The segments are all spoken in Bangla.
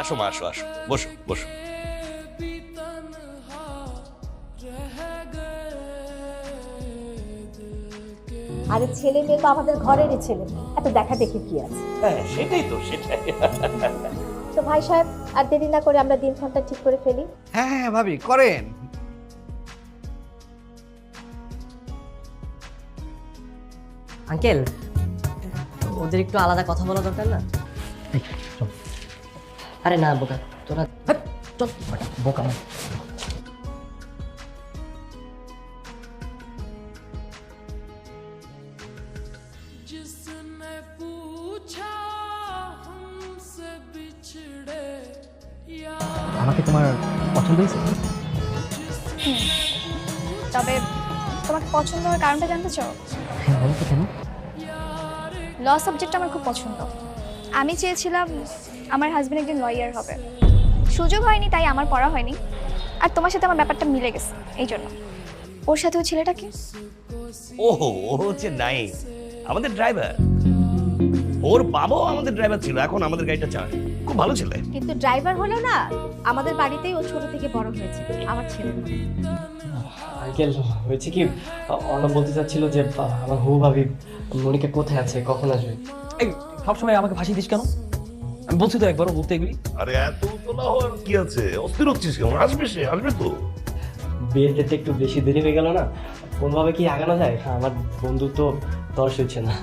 আসো মা, আসো আসো, বসো বসো। আরে ছেলে মেয়ে তো আমাদের ঘরেরই ছেলে, এত দেখা দেখি কি আছে। হ্যাঁ সেটাই তো, সেটাই। তো ভাই সাহেব, আর দেরি না করে আমরা দিনক্ষণটা ঠিক করে ফেলি। হ্যাঁ হ্যাঁ ভাবি, করেন। আঙ্কেল, ওদের একটু আলাদা কথা বলা দরকার না? আরে না বোকা, তোরা চল। বোকা আমাকে তোমার পছন্দ হয়েছে? তবে তোমাকে পছন্দ হওয়ার কারণটা জানতে চাও? হ্যাঁ বলো তো কেন? ল সাবজেক্ট আমার খুব পছন্দ। আমি চেয়েছিলাম আমার হাজবেন্ড একজন লয়ার হবে, সুযোগ হয়নি তাই আমার পড়া হয়নি। আর তোমার সাথে আমার ব্যাপারটা মিলে গেছে, এই জন্য। ওর সাথে ওই ছেলেটা কি? ওহো, ও হচ্ছে নাই আমাদের ড্রাইভার। ওর বাবাও আমাদের ড্রাইভার ছিল, এখন আমাদের গাড়িটা চালায়। খুব ভালো ছেলে। কিন্তু ড্রাইভার হলেও না, আমাদের বাড়িতেই ও ছোট থেকে বড় হয়েছে, আমার ছেলে। আঙ্কেল, হয়েছে কি, অর্ণব বলতে চাচ্ছিল যে আমার হবু ভাবি মনিকা কোথায় আছে, কখন আসবে। এই সবসময় আমাকে ফাঁসি দিস কেন? আমি বলছি তো একবারও বলতে এগুলি। আরে এত তোলা হওয়ার কি আছে? অস্থির হচ্ছিস কেমন? আসবে সে, আসবে তো। বিয়ের ডেটে একটু বেশি দেরি হয়ে গেল না, কোনভাবে কি আগানো যায়? আমার বন্ধু তো দর্শ হচ্ছে না।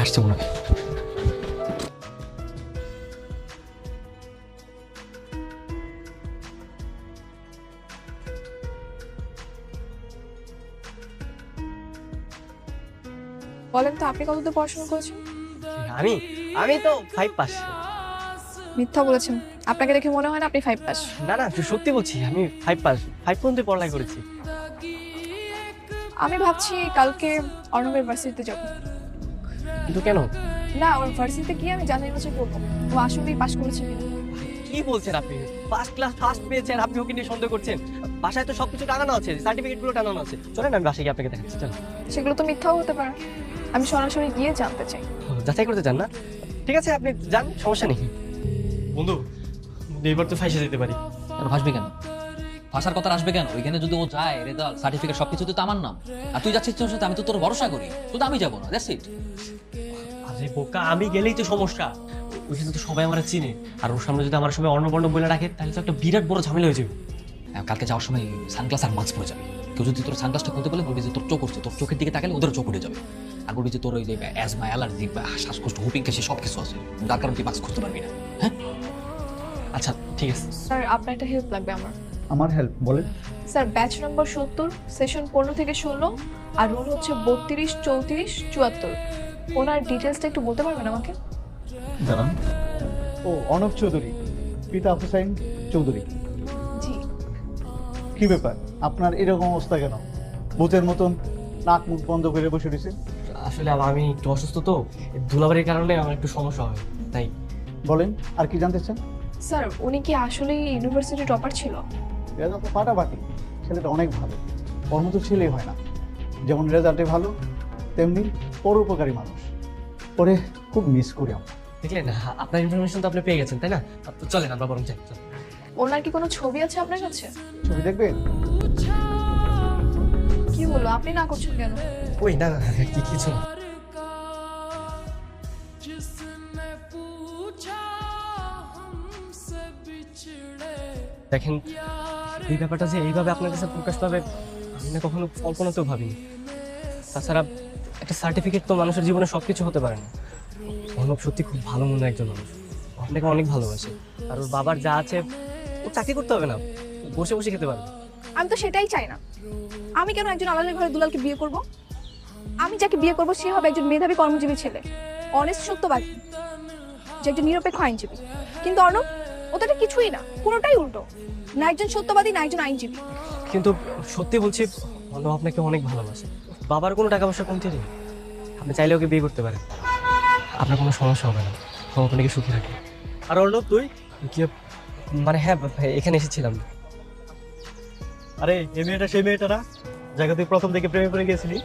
আসছে মনে হয়। বলেন তো, আপনি কতদূর পড়াশোনা করেছেন? আমি আমি তো 5 পাস। মিথ্যা বলেছেন, আপনাকে দেখে মনে হয় না আপনি 5 পাস। না না, সত্যি বলছি, আমি 5 পাস, 5 পর্যন্ত পড়ালেখা করেছি। আমি ভাবছি কালকে অর্ণবের ভার্সিটিতে যাব। কিন্তু কেন? না, ওর ভার্সিটিতে গিয়ে আমি যাচাই বাছাই করবো ও আসলেই পাস করেছে কিনা। কি বলছেন আপনি? ফার্স্ট ক্লাস ফার্স্ট পেয়েছেন, আপনি ওকে নিয়ে সন্দেহ করছেন? বাসায় তো সবকিছু টাঙানো আছে, সার্টিফিকেট গুলো টাঙানো আছে। চলেন আমি বাসায় গিয়ে আপনাকে দেখাচ্ছি। চলেন। সেগুলো তো মিথ্যাও হতে পারে, আমি সরাসরি গিয়ে জানতে চাই। যাচাই করতে চান না? ঠিক আছে, আপনি যান, সমস্যা নেই। বন্ধু, এবার তো ফাইসে যেতে পারি। আর ভাসবে কেন? ভাষার কথা আসবে কেন? ওইখানে যদি ও যায়, রেজাল্ট সার্টিফিকেট সবকিছু তো আমার নাম। আর তুই যাচ্ছিস তোর সাথে, আমি তো তোর ভরসা করি, শুধু আমি যাবো না, দ্যাটস ইট। আরে বোকা, আমি গেলেই তো সমস্যা। ওইখানে তো সবাই আমার চিনে, আর ওর সামনে যদি আমার সময় অর্ণবর্ণ বলে রাখে, তাহলে তো একটা বিরাট বড় ঝামেলা হয়ে যাবে। কালকে যাওয়ার সময় সানগ্লাস আর মাস্ক পরে যাবে। কেউ যদি তোর সানগ্লাসটা খুলতে বলে, বলবি যে তোর চোখ উঠছে, তোর চোখের দিকে তাকালে ওদের চোখ উঠে যাবে। আর বলবি যে তোর ওই যে অ্যাজমা, অ্যালার্জি বা শ্বাসকষ্ট, হুপিং কাশি সব কিছু আছে, যার কারণে তুই মাস্ক খুঁজতে পারবি না। হ্যাঁ আচ্ছা ঠিক আছে। স্যার, আপনার একটা হেল্প লাগবে আমার। আমার হেল্প বলেন। স্যার, ব্যাচ নম্বর 70, সেশন 15 থেকে 16, আর রোল হচ্ছে 32, 34, 74। ওনার ডিটেলসটা একটু বলতে পারবেন আমাকে? জানান। ও অর্ণব চৌধুরী, পিতা হুসাইন চৌধুরী। জি। কি ব্যাপার, আপনার এরকম অবস্থা কেন? ভূতের মতন নাক মুখ বন্ধ করে বসে রয়েছে। আসলে আমি একটু অসুস্থ তো, ধুলাবাড়ির কারণে আমার একটু সমস্যা হয়, তাই। বলেন, আর কি জানতে চান? স্যার, উনি কি আসলেই ইউনিভার্সিটি টপার ছিল? রেজাল্ট তো ফাটাফাটি, ছেলেটা অনেক ভালো। ওর মতো ছেলে হয় না। যেমন রেজাল্টে ভালো, তেমনি পরোপকারী মানুষ। ওরে খুব মিস করি আমরা। দেখলেন, আপনার ইনফরমেশন তো আপনি পেয়ে গেছেন, তাই না? তো চলেন আমরা বরং যাই। ওনার কি কোনো ছবি আছে আপনার কাছে? ছবি দেখবেন? কি হলো, আপনি না করছেন কেন? ওই না না, কিছু না। দেখেন, এই ব্যাপারটা যে এইভাবে আপনার কাছে প্রকাশ পাবে, আমি না কখনো কল্পনাতেও ভাবিনি। তাছাড়া একটা সার্টিফিকেট তো মানুষের জীবনে সবকিছু হতে পারে না। অর্ণব সত্যি খুব ভালো মনে একজন মানুষ, আপনাকে অনেক ভালোবাসে। আর ওর বাবার যা আছে, ও চাকরি করতে হবে না, বসে বসে খেতে পারবে। আমি তো সেটাই চাই না। আমি কেন একজন আলাদা ঘরে দুলালকে বিয়ে করব? আমি যাকে বিয়ে করব সে হবে একজন মেধাবী কর্মজীবী ছেলে, অনেস্ট, সত্যবাদী, যে একজন নিরপেক্ষ আইনজীবী। কিন্তু অর্ণব, ও তো এটা কিছুই না, পুরোটাই উল্টো। না একজন সত্যবাদী, না একজন আইনজীবী। কিন্তু সত্যি বলছি, অর্ণব আপনাকে অনেক ভালোবাসে। বাবার কোনো টাকা পয়সা কমতে নেই, আপনি চাইলে ওকে বিয়ে করতে পারেন, আপনার কোনো সমস্যা হবে না, ও আপনাকে সুখী রাখে। আর অর্ণব তুই? কি মানে হ্যাঁ এখানে এসেছিলাম। আরে এই মেয়েটা সেই মেয়েটা না যাকে তুই প্রথম থেকে প্রেমে পড়ে গেছিলি?